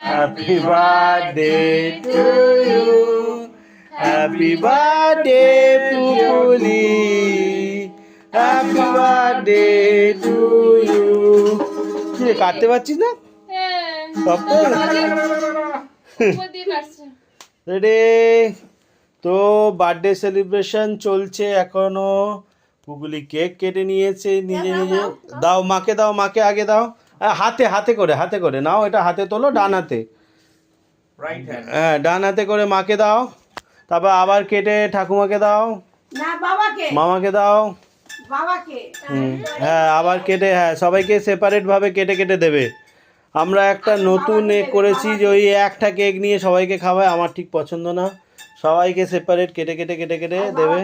Happy birthday to you, happy birthday Pupuli, happy birthday to you. কি রে, কাটতে পারছিস না? রেডি? তো বার্থডে সেলিব্রেশন চলছে এখনো। পুগুলি কেক কেটে নিয়েছে নিজে নিজে। দাও মাকে, দাও মাকে আগে দাও। হাতে হাতে করে নাও, এটা হাতে তোলো, ডান হাতে। হ্যাঁ, ডান হাতে করে মাকে দাও। তারপর আবার কেটে ঠাকুমাকে দাও, মামাকে দাও। হ্যাঁ, আবার কেটে, হ্যাঁ সবাইকে সেপারেট ভাবে কেটে কেটে দেবে। আমরা একটা নতুন করেছি যে ওই একটা কেক নিয়ে সবাইকে খাওয়ায়, আমার ঠিক পছন্দ না। সবাইকে সেপারেট কেটে কেটে কেটে কেটে দেবে।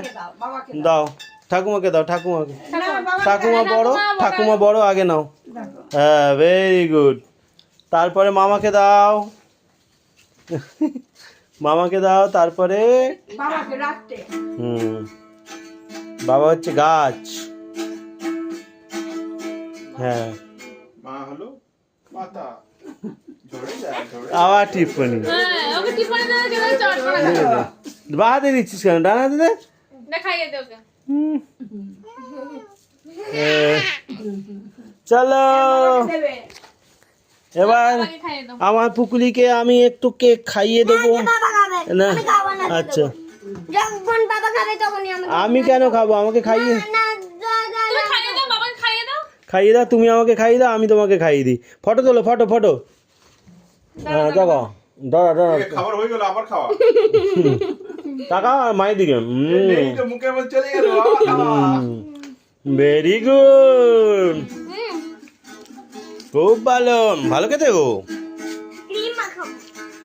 দাও ঠাকুমাকে, দাও ঠাকুমাকে। ঠাকুমা বড় আগে নাও। হ্যাঁ, ভেরি গুড। তারপরে মামাকে দাও, মামাকে দাও। তারপরে বাবা হচ্ছে গাছ। হ্যাঁ, আবার টিপ্পনি। বা হাতে দিচ্ছিস কেন, ডান হাতে দে। চলো এবার আমার পুকুলিকে আমি একটু কেক খাইয়ে দেবো না। আচ্ছা, আমি কেন খাবো? আমাকে খাইয়ে খাইয়ে দাও, তুমি আমাকে খাইয়ে দাও, আমি তোমাকে খাইয়ে দিই। ফটো তোলো, ফটো ফটো। হ্যাঁ দেখো, দাঁড়া দাঁড়া, খাবার হয়ে গেল, আবার খাওয়া। টাকা মায়ের দিকে। ভেরি গুড, খুব ভালো, ভালো খেতে গো।